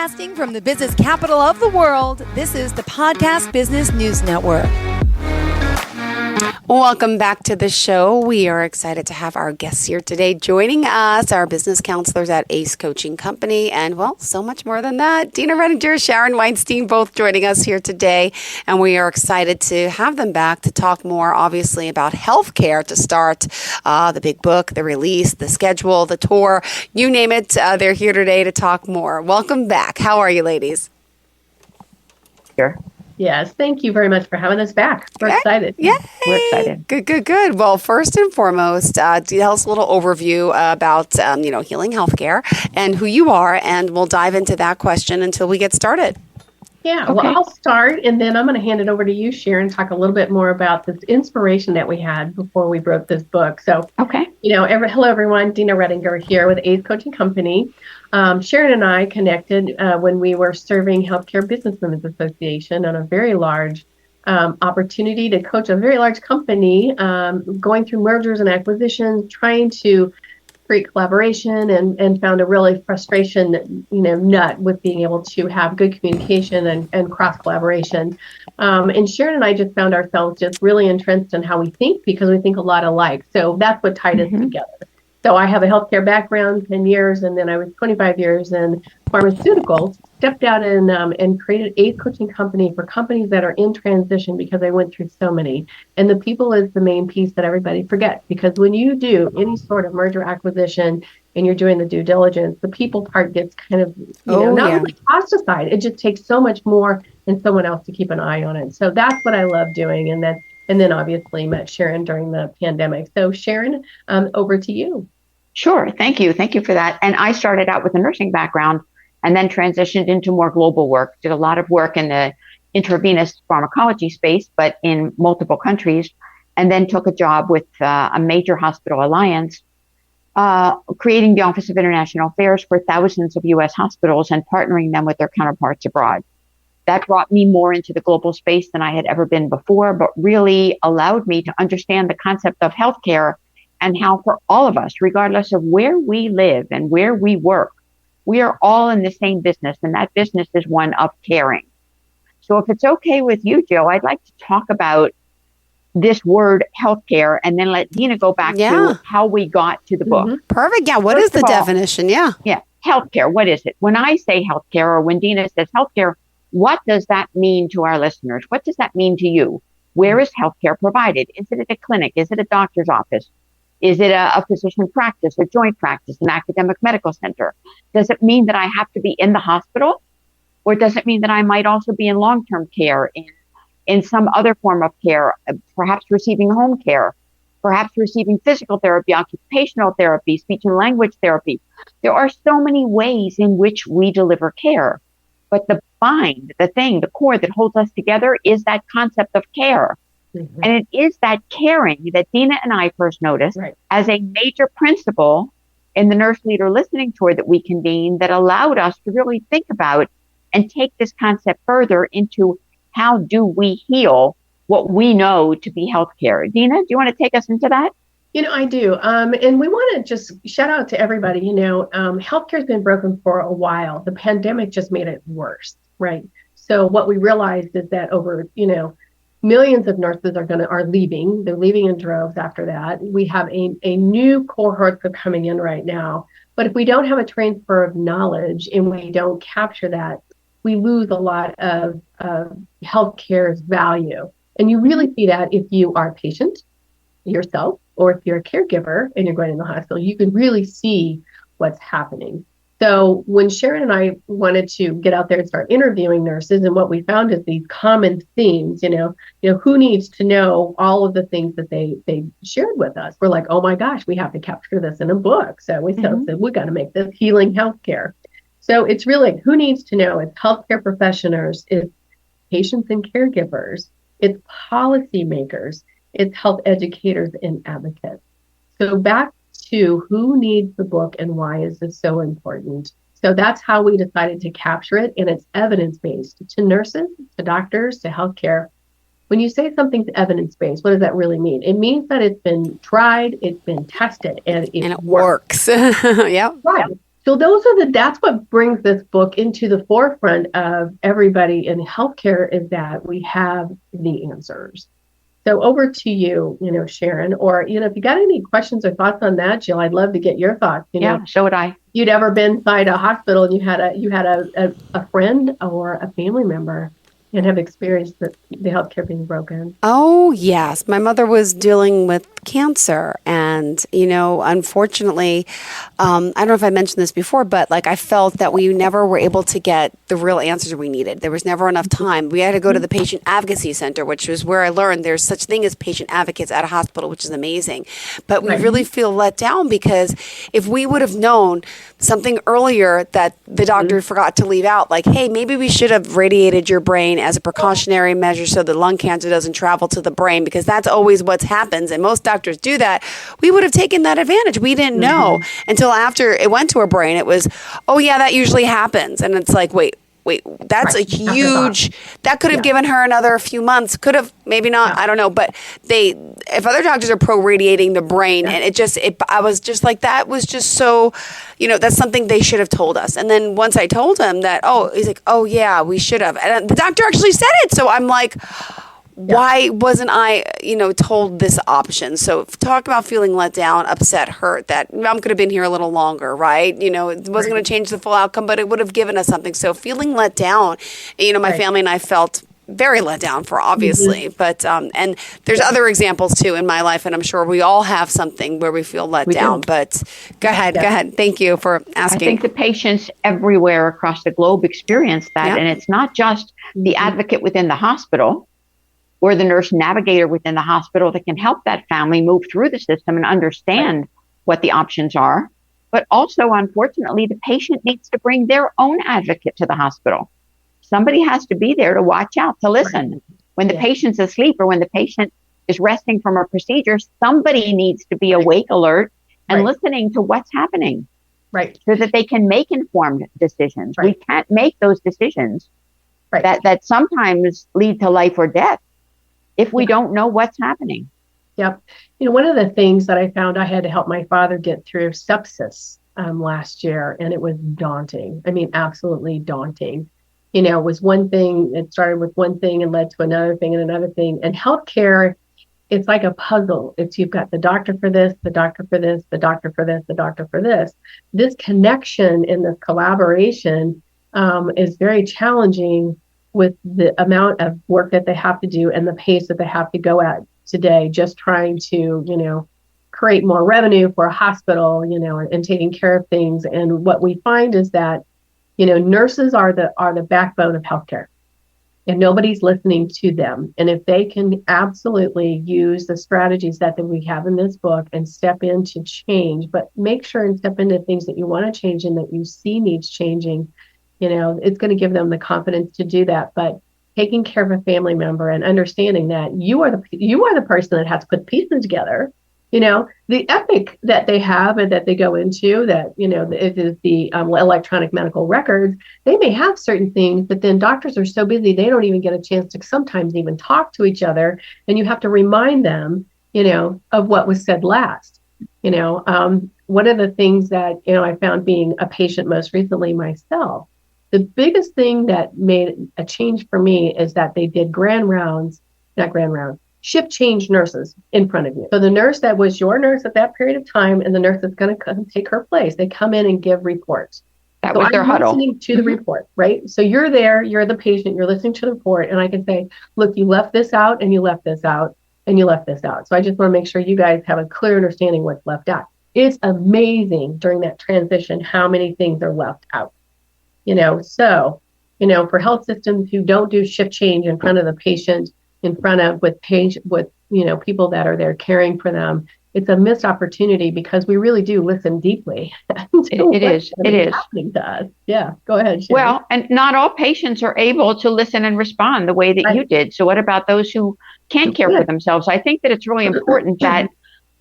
Broadcasting from the business capital of the world, this is the Podcast Business News Network. Welcome back to the show. We are excited to have our guests here today joining us, our business counselors at ACE Coaching Company, and, well, so much more than that. Dina and Sharon Weinstein both joining us here today, and we are excited to have them back to talk more, obviously, about healthcare to start the big book, the release, the schedule, the tour, you name it. They're here today to talk more. Welcome back. How are you, ladies? Here. Yes, thank you very much for having us back. We're excited. Yay. We're excited. Good. Well, first and foremost, tell us a little overview about, healing healthcare and who you are, and we'll dive into that question until we get started. Yeah, Okay. well, I'll start, and then I'm going to hand it over to you, Sharon, talk a little bit more about this inspiration that we had before we wrote this book. So, Okay. Hello, everyone. Dina Redinger here with ACE Coaching Company. Sharon and I connected when we were serving Healthcare Businesswomen's Association on a very large opportunity to coach a very large company, going through mergers and acquisitions, trying to create collaboration, and found a really frustration, nut with being able to have good communication and cross collaboration. And Sharon and I just found ourselves just really entrenched in how we think, because we think a lot alike. So that's what tied us together. So I have a healthcare background, 10 years, and then I was 25 years in pharmaceuticals, stepped out and created ACE Coaching Company for companies that are in transition, because I went through so many. And the people is the main piece that everybody forgets, because when you do any sort of merger acquisition and you're doing the due diligence, the people part gets kind of, not really ostracized. It just takes so much more and someone else to keep an eye on it. So that's what I love doing. And then obviously met Sharon during the pandemic. So Sharon, over to you. Sure. Thank you. Thank you for that. And I started out with a nursing background and then transitioned into more global work. Did a lot of work in the intravenous pharmacology space, but in multiple countries, and then took a job with a major hospital alliance, creating the Office of International Affairs for thousands of U.S. hospitals and partnering them with their counterparts abroad. That brought me more into the global space than I had ever been before, but really allowed me to understand the concept of healthcare and how, for all of us, regardless of where we live and where we work, we are all in the same business, and that business is one of caring. So if it's okay with you, Jill, I'd like to talk about this word healthcare, and then let Dina go back to how we got to the book. Perfect. Yeah. What is the definition? Yeah. Healthcare. What is it? When I say healthcare, or when Dina says healthcare, what does that mean to our listeners? What does that mean to you? Where is healthcare provided? Is it at a clinic? Is it a doctor's office? Is it a physician practice, a joint practice, an academic medical center? Does it mean that I have to be in the hospital? Or does it mean that I might also be in long-term care, in some other form of care, perhaps receiving home care, perhaps receiving physical therapy, occupational therapy, speech and language therapy? There are so many ways in which we deliver care. But the core that holds us together is that concept of care. Mm-hmm. And it is that caring that Dina and I first noticed as a major principle in the Nurse Leader Listening Tour that we convened, that allowed us to really think about and take this concept further into how do we heal what we know to be healthcare. Dina, do you want to take us into that? I do. And we want to just shout out to everybody. Healthcare has been broken for a while. The pandemic just made it worse, right? So what we realized is that over, millions of nurses are leaving. They're leaving in droves after that. We have a new cohort that's coming in right now. But if we don't have a transfer of knowledge and we don't capture that, we lose a lot of healthcare's value. And you really see that if you are a patient yourself, or if you're a caregiver and you're going in the hospital, you can really see what's happening. So when Sharon and I wanted to get out there and start interviewing nurses, and what we found is these common themes, who needs to know all of the things that they shared with us. We're like, oh my gosh, we have to capture this in a book. So we said, we got to make this healing healthcare. So it's really who needs to know. It's healthcare professionals, it's patients and caregivers, it's policymakers, it's health educators and advocates. So back to who needs the book and why is this so important. So that's how we decided to capture it, and it's evidence-based to nurses, to doctors, to healthcare. When you say something's evidence-based, what does that really mean? It means that it's been tried, it's been tested, and it works. Yeah. Right. So that's what brings this book into the forefront of everybody in healthcare, is that we have the answers. So over to you, Sharon, or, if you got any questions or thoughts on that, Jill, I'd love to get your thoughts. Yeah, so would I. You'd ever been inside a hospital and you had a friend or a family member and have experienced the healthcare being broken? Oh, yes. My mother was dealing with cancer. And, unfortunately, I don't know if I mentioned this before, but I felt that we never were able to get the real answers we needed. There was never enough time. We had to go to the Patient Advocacy Center, which was where I learned there's such thing as patient advocates at a hospital, which is amazing. But we really feel let down, because if we would have known something earlier that the doctor forgot to leave out, hey, maybe we should have radiated your brain as a precautionary measure so the lung cancer doesn't travel to the brain, because that's always what happens. And most doctors do that. We would have taken that advantage. We didn't know until after it went to her brain. It was, oh yeah, that usually happens. And it's wait, that's a huge, that could have given her another few months, could have, maybe not, I don't know. But if other doctors are pro-radiating the brain, and I was just that was just so, that's something they should have told us. And then once I told him that, he's like, oh yeah, we should have. And the doctor actually said it. So I'm like, why wasn't I, told this option? So talk about feeling let down, upset, hurt, that mom could have been here a little longer, right? It wasn't going to change the full outcome, but it would have given us something. So feeling let down, my family and I felt very let down for, obviously, but, and there's other examples too in my life, and I'm sure we all have something where we feel let down, but go ahead. Thank you for asking. I think the patients everywhere across the globe experience that, and it's not just the advocate within the hospital or the nurse navigator within the hospital that can help that family move through the system and understand what the options are. But also, unfortunately, the patient needs to bring their own advocate to the hospital. Somebody has to be there to watch out, to listen. When the patient's asleep or when the patient is resting from a procedure, somebody needs to be awake, alert, and listening to what's happening. So that they can make informed decisions. We can't make those decisions that sometimes lead to life or death if we don't know what's happening. Yep. One of the things that I found, I had to help my father get through sepsis last year, and it was daunting. I mean, absolutely daunting. It was one thing, it started with one thing and led to another thing and another thing. And healthcare, it's like a puzzle. You've got the doctor for this, the doctor for this, the doctor for this, the doctor for this. This connection and this collaboration is very challenging with the amount of work that they have to do and the pace that they have to go at today, just trying to, create more revenue for a hospital, and taking care of things. And what we find is that, nurses are the backbone of healthcare, and nobody's listening to them. And if they can absolutely use the strategies that we have in this book and step into change, but make sure and step into things that you want to change and that you see needs changing, it's going to give them the confidence to do that. But taking care of a family member and understanding that you are the person that has to put pieces together. The epic that they have and that they go into, that, it is the electronic medical records. They may have certain things, but then doctors are so busy, they don't even get a chance to sometimes even talk to each other. And you have to remind them, of what was said last. One of the things that, I found being a patient most recently myself, the biggest thing that made a change for me is that they did shift change nurses in front of you. So the nurse that was your nurse at that period of time and the nurse that's going to come take her place, they come in and give reports. That was their huddle. Listening to the report, right? So you're there, you're the patient, you're listening to the report, and I can say, look, you left this out and you left this out and you left this out. So I just want to make sure you guys have a clear understanding what's left out. It's amazing during that transition how many things are left out. For health systems who don't do shift change in front of the patient, with people that are there caring for them, it's a missed opportunity, because we really do listen deeply. It is happening to us. Yeah, go ahead, Sharon. Well, and not all patients are able to listen and respond the way that you did. So what about those who can't care for themselves? I think that it's really important that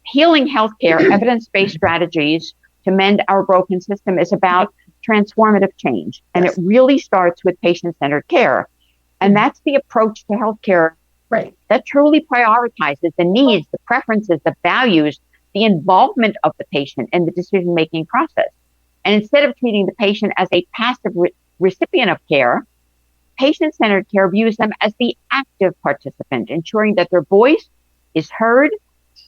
healing healthcare, evidence-based strategies to mend our broken system is about transformative change. And it really starts with patient-centered care. And that's the approach to healthcare that truly prioritizes the needs, the preferences, the values, the involvement of the patient in the decision-making process. And instead of treating the patient as a passive recipient of care, patient-centered care views them as the active participant, ensuring that their voice is heard,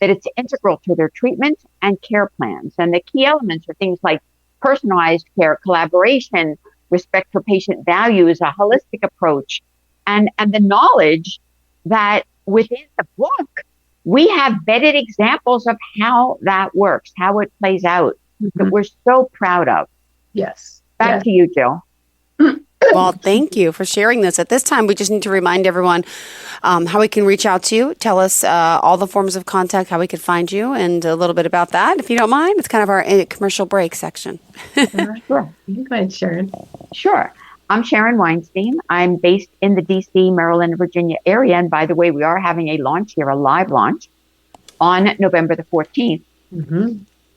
that it's integral to their treatment and care plans. And the key elements are things like personalized care, collaboration, respect for patient values, a holistic approach, and the knowledge that within the book, we have vetted examples of how that works, how it plays out, that we're so proud of. Yes. Back to you, Jill. Well, thank you for sharing this. At this time, we just need to remind everyone how we can reach out to you. Tell us all the forms of contact, how we can find you, and a little bit about that, if you don't mind. It's kind of our commercial break section. Sure. You can go ahead, Sharon. Sure. I'm Sharon Weinstein. I'm based in the D.C., Maryland, Virginia area. And by the way, we are having a launch here, a live launch, on November the 14th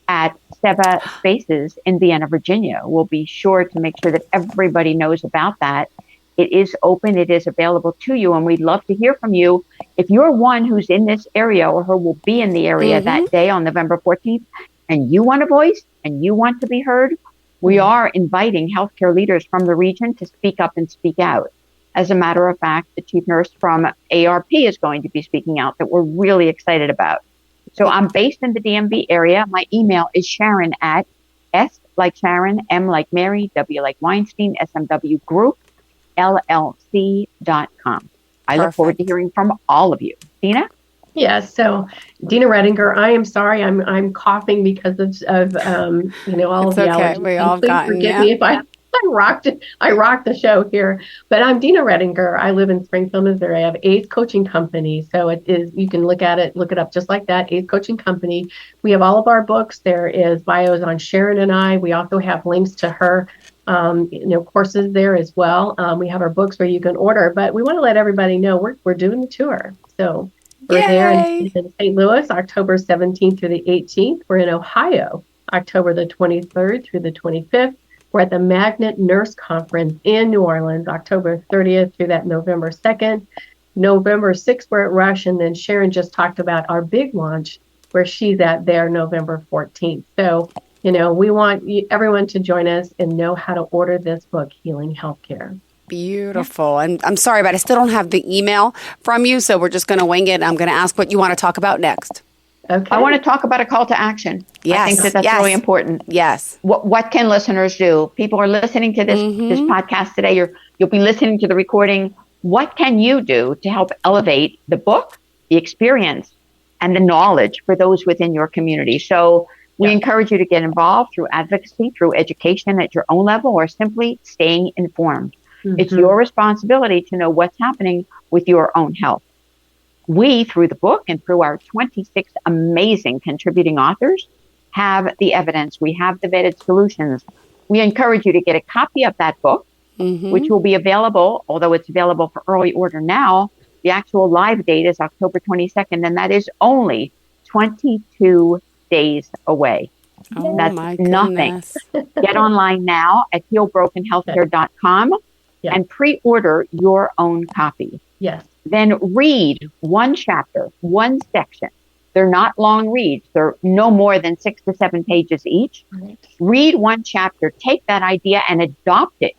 at Seba Spaces in Vienna, Virginia. We'll be sure to make sure that everybody knows about that. It is open. It is available to you. And we'd love to hear from you. If you're one who's in this area or who will be in the area that day on November 14th, and you want a voice and you want to be heard, we are inviting healthcare leaders from the region to speak up and speak out. As a matter of fact, the chief nurse from ARP is going to be speaking out that we're really excited about. So I'm based in the DMV area. My email is Sharon at S like Sharon, M like Mary, W like Weinstein, SMW Group, LLC.com. I look forward to hearing from all of you. Dina? Yes. So, Dina Redinger, I am sorry. I'm coughing because of all of the allergies. We all gotten. Forgive me if I rocked the show here. But I'm Dina Redinger. I live in Springfield, Missouri. I have A's Coaching Company. So it is. You can look it up just like that. A's Coaching Company. We have all of our books. There is bios on Sharon and I. We also have links to her. Courses there as well. We have our books where you can order. But we want to let everybody know we're doing the tour. So. We're there in St. Louis, October 17th through the 18th. We're in Ohio, October the 23rd through the 25th. We're at the Magnet Nurse Conference in New Orleans, October 30th through that November 2nd. November 6th, we're at Rush. And then Sharon just talked about our big launch where she's at there November 14th. So, we want everyone to join us and know how to order this book, Healing Healthcare. Beautiful. And I'm sorry, but I still don't have the email from you, so we're just going to wing it. I'm going to ask what you want to talk about next. Okay. I want to talk about a call to action. Yes. I think that's really important. Yes. What can listeners do? People are listening to this podcast today. You'll be listening to the recording. What can you do to help elevate the book, the experience, and the knowledge for those within your community? So we encourage you to get involved through advocacy, through education at your own level, or simply staying informed. It's your responsibility to know what's happening with your own health. We, through the book and through our 26 amazing contributing authors, have the evidence. We have the vetted solutions. We encourage you to get a copy of that book, which will be available, although it's available for early order now. The actual live date is October 22nd, and that is only 22 days away. Oh, that's my nothing. goodness. Get online now at healbrokenhealthcare.com. and pre-order your own copy. Yes. Then read one chapter, one section. They're not long reads. They're no more than 6 to 7 pages each. Right. Read one chapter, take that idea and adopt it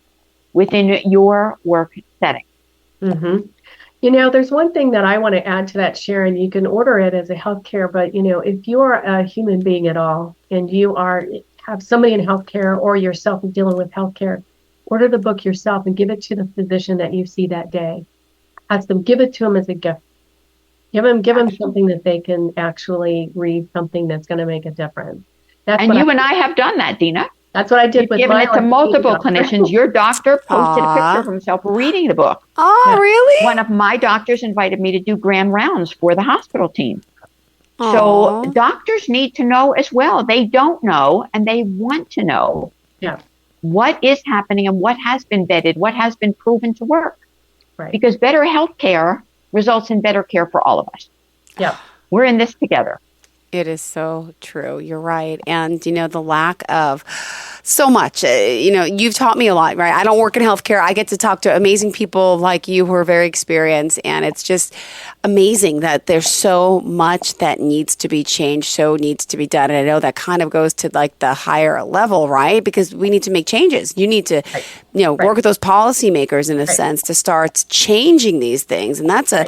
within your work setting. There's one thing that I want to add to that, Sharon. You can order it as a healthcare, but if you're a human being at all and you have somebody in healthcare or yourself dealing with healthcare, order the book yourself and give it to the physician that you see that day. Ask them, give it to them as a gift. Give them something that they can actually read, something that's going to make a difference. And I have done that, Dina. That's what I did with given it to multiple clinicians. Your doctor posted a picture of himself reading the book. Oh, really? One of my doctors invited me to do grand rounds for the hospital team. So doctors need to know as well. They don't know, and they want to know what is happening and what has been vetted, what has been proven to work. Right. Because better health care results in better care for all of us. Yeah. We're in this together. It is so true. You're right. And, the lack of so much. You've taught me a lot, right? I don't work in healthcare. I get to talk to amazing people like you who are very experienced, and it's just amazing that there's so much that needs to be changed, so needs to be done. And I know that kind of goes to like the higher level, right? Because we need to make changes. You need to, work with those policymakers in a sense to start changing these things. And that's a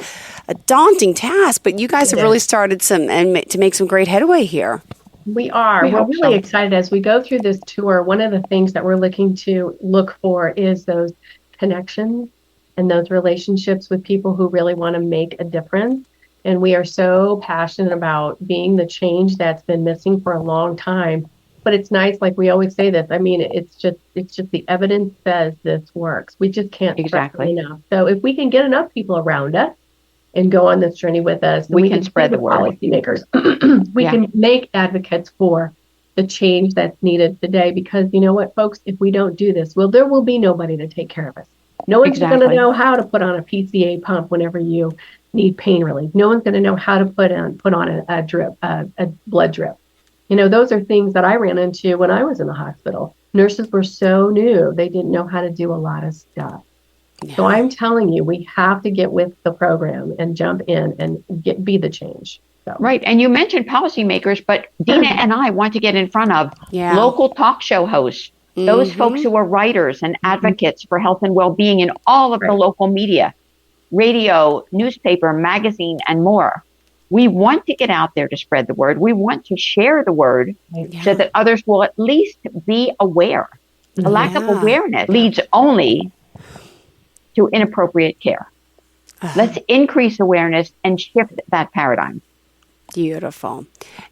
daunting task, but you guys have really started to make some great headway here. We are. We're really excited as we go through this tour. One of the things that we're looking to look for is those connections and those relationships with people who really want to make a difference. And we are so passionate about being the change that's been missing for a long time. But it's nice, like we always say this. I mean, it's just the evidence says this works. We just can't stress it enough. So if we can get enough people around us and go on this journey with us, we can spread the word. Policymakers, we can make advocates for the change that's needed today. Because you know what, folks, if we don't do this, there will be nobody to take care of us. No one's going to know how to put on a PCA pump whenever you need pain relief. No one's going to know how to put on a drip, a blood drip. Those are things that I ran into when I was in the hospital. Nurses were so new; they didn't know how to do a lot of stuff. Yeah. So I'm telling you, we have to get with the program and jump in and be the change. So. Right. And you mentioned policymakers, but Dina and I want to get in front of local talk show hosts, those folks who are writers and advocates for health and well-being in all of the local media, radio, newspaper, magazine, and more. We want to get out there to spread the word. We want to share the word so that others will at least be aware. A lack of awareness leads only to inappropriate care. Let's increase awareness and shift that paradigm. Beautiful.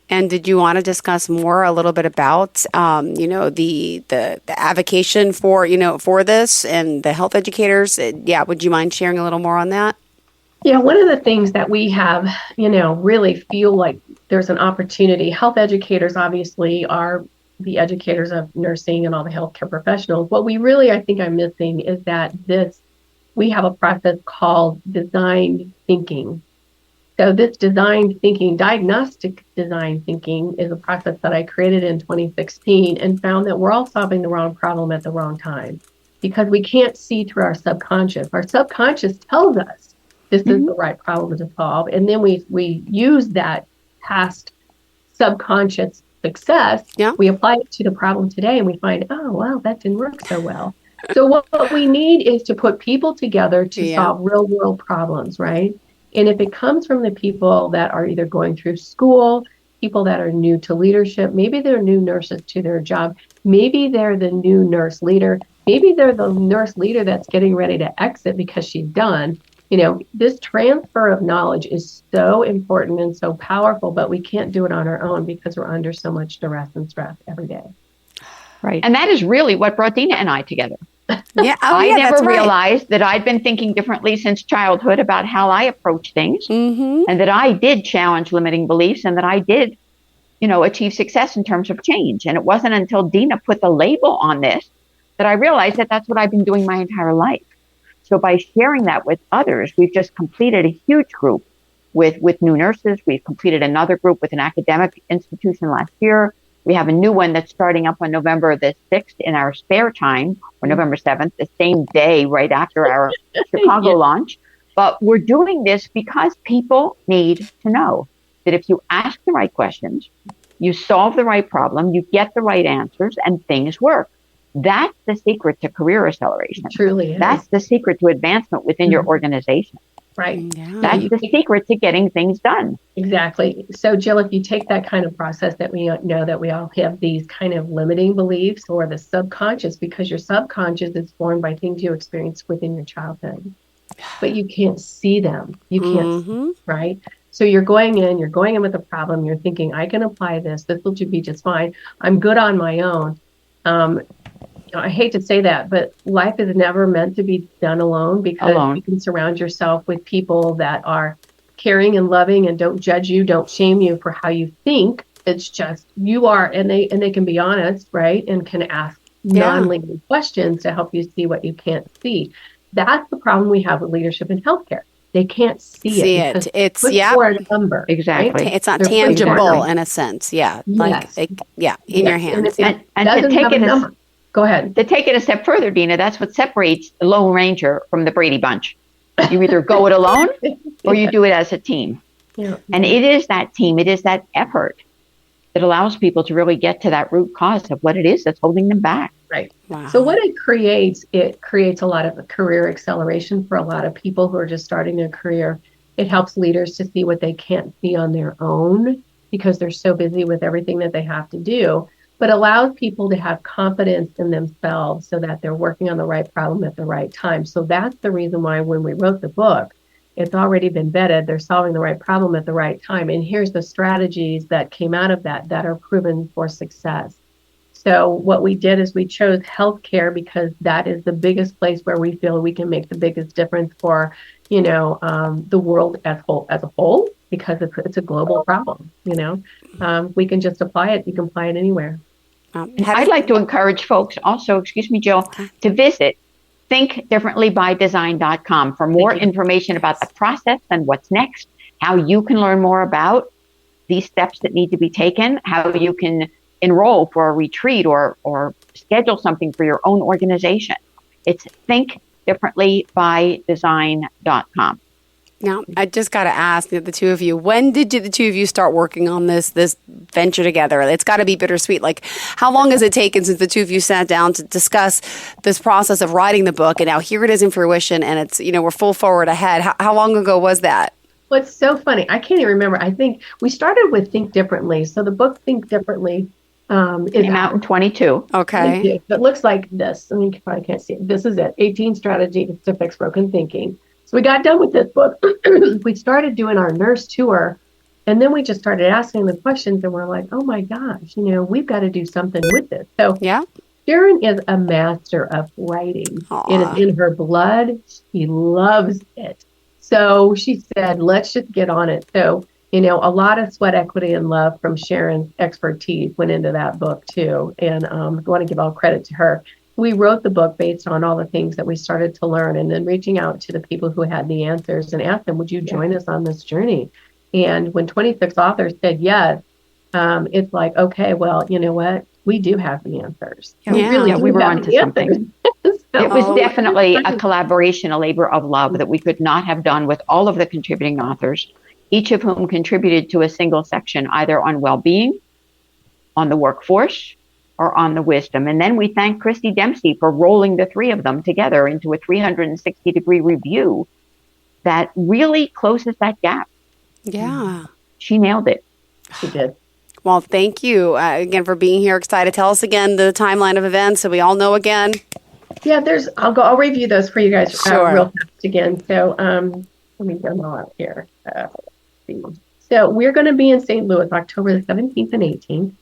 And did you want to discuss more a little bit about, the advocation for this and the health educators? Would you mind sharing a little more on that? Yeah, one of the things that we have, really feel like there's an opportunity. Health educators obviously are the educators of nursing and all the healthcare professionals. What we really, I think I'm missing is that we have a process called design thinking. So this design thinking, diagnostic design thinking, is a process that I created in 2016 and found that we're all solving the wrong problem at the wrong time because we can't see through our subconscious. Our subconscious tells us this is the right problem to solve. And then we use that past subconscious success. We apply it to the problem today and we find, oh, wow, that didn't work so well. So what we need is to put people together to solve real world problems, right? And if it comes from the people that are either going through school, people that are new to leadership, maybe they're new nurses to their job, maybe they're the new nurse leader, maybe they're the nurse leader that's getting ready to exit because she's done. This transfer of knowledge is so important and so powerful, but we can't do it on our own because we're under so much duress and stress every day. Right. And that is really what brought Dina and I together. I never realized that I'd been thinking differently since childhood about how I approach things and that I did challenge limiting beliefs and that I did, achieve success in terms of change. And it wasn't until Dina put the label on this that I realized that that's what I've been doing my entire life. So by sharing that with others, we've just completed a huge group with new nurses. We've completed another group with an academic institution last year. We have a new one that's starting up on November the 6th in our spare time, or November 7th, the same day right after our Chicago launch. But we're doing this because people need to know that if you ask the right questions, you solve the right problem, you get the right answers, and things work. That's the secret to career acceleration. Truly is. That's the secret to advancement within your organization. Right. Yeah. That's the secret to getting things done. Exactly. So, Jill, if you take that kind of process that we know that we all have these kind of limiting beliefs or the subconscious, because your subconscious is formed by things you experienced within your childhood, but you can't see them. You can't, right? So you're going in with a problem. You're thinking, I can apply this. This will be just fine. I'm good on my own. I hate to say that, but life is never meant to be done alone because you can surround yourself with people that are caring and loving and don't judge you, don't shame you for how you think. It's just you are, and they can be honest, right? And can ask non-leading questions to help you see what you can't see. That's the problem we have with leadership in healthcare. They can't see it. It's a number. Exactly. Right? It's not tangible in a sense. Yeah. Like in your hands. And to take it Go ahead. To take it a step further, Dina, that's what separates the Lone Ranger from the Brady Bunch. You either go it alone or you do it as a team. Yeah. And it is that team, it is that effort that allows people to really get to that root cause of what it is that's holding them back. Right. Wow. So what it creates a lot of career acceleration for a lot of people who are just starting their career. It helps leaders to see what they can't see on their own because they're so busy with everything that they have to do, but allows people to have confidence in themselves so that they're working on the right problem at the right time. So that's the reason why when we wrote the book, it's already been vetted. They're solving the right problem at the right time. And here's the strategies that came out of that are proven for success. So what we did is we chose healthcare because that is the biggest place where we feel we can make the biggest difference for, the world as a whole, because it's a global problem. We can just apply it. You can apply it anywhere. I'd like to encourage folks also, excuse me, Jill, to visit thinkdifferentlybydesign.com for more information about the process and what's next, how you can learn more about these steps that need to be taken, how you can enroll for a retreat or schedule something for your own organization. It's thinkdifferentlybydesign.com. Now, I just got to ask the two of you, when did the two of you start working on this venture together? It's got to be bittersweet. Like, how long has it taken since the two of you sat down to discuss this process of writing the book? And now here it is in fruition, and it's, we're full forward ahead. How long ago was that? Well, it's so funny. I can't even remember. I think we started with Think Differently. So the book Think Differently came out in 22. Okay. It looks like this. I mean, you probably can't see it. This is it. 18 strategies to fix broken thinking. So we got done with this book. We started doing our nurse tour, and then we just started asking the questions, and we're like, oh my gosh, we've got to do something with this. So yeah, Sharon is a master of writing. Aww. It is in her blood. She loves it. So she said, let's just get on it. So, a lot of sweat, equity, and love from Sharon's expertise went into that book too. And I want to give all credit to her. We wrote the book based on all the things that we started to learn, and then reaching out to the people who had the answers and asked them, would you join us on this journey? And when 26 authors said yes, it's like, okay, well, you know what? We do have the answers. We were onto something. It was definitely a collaboration, a labor of love that we could not have done with all of the contributing authors, each of whom contributed to a single section, either on well-being, on the workforce, or on the wisdom. And then we thank Christy Dempsey for rolling the three of them together into a 360-degree review that really closes that gap. Yeah. She nailed it. She did. Well, thank you again for being here. Excited. Tell us again the timeline of events so we all know again. Yeah, I'll review those for you guys Sure. real fast again. So let me get them all out here. So we're going to be in St. Louis October the 17th and 18th.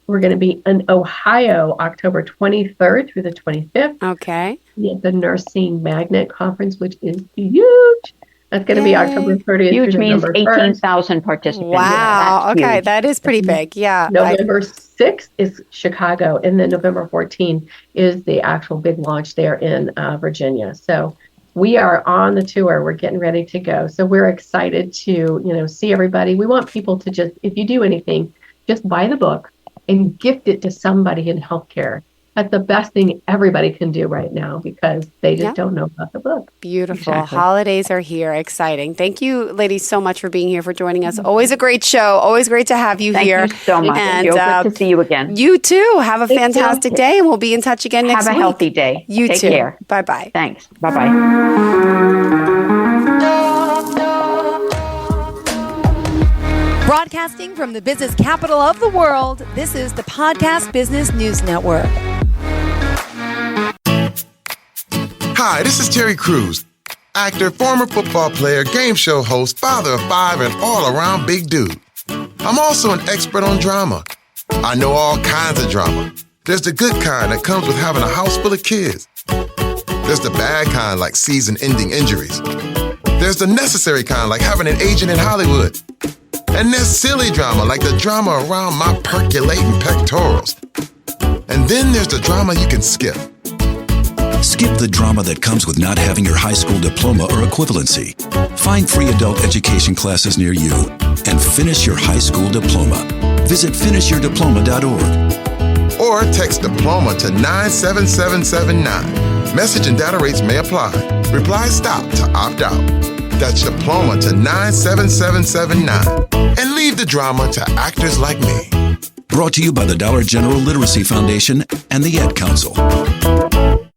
We're going to be in Ohio October 23rd through the 25th. Okay. At the Nursing Magnet Conference, which is huge. That's going to be October 30th. Huge means November 1st. 18,000 participants. Wow. Okay. Huge. That is pretty big. Yeah. November 6th is Chicago. And then November 14th is the actual big launch there in Virginia. So we are on the tour. We're getting ready to go. So we're excited to, see everybody. We want people to just, if you do anything, just buy the book and gift it to somebody in healthcare. That's the best thing everybody can do right now because they just don't know about the book. Beautiful. Exactly. Holidays are here. Exciting. Thank you, ladies, so much for being here, for joining us. Always a great show. Always great to have you here. Thank you so much. And good to see you again. You too. Have a fantastic day, and we'll be in touch again next week. Have a healthy day. You Take too. care. Bye-bye. Thanks. Bye-bye. Broadcasting from the business capital of the world, this is the Podcast Business News Network. Hi, this is Terry Crews, actor, former football player, game show host, father of 5, and all-around big dude. I'm also an expert on drama. I know all kinds of drama. There's the good kind that comes with having a house full of kids. There's the bad kind like season-ending injuries. There's the necessary kind like having an agent in Hollywood. And there's silly drama like the drama around my percolating pectorals. And then there's the drama you can skip. Skip the drama that comes with not having your high school diploma or equivalency. Find free adult education classes near you and finish your high school diploma. Visit finishyourdiploma.org. or text diploma to 97779. Message and data rates may apply. Reply STOP to opt out. That's diploma to 97779. And leave the drama to actors like me. Brought to you by the Dollar General Literacy Foundation and the Ad Council.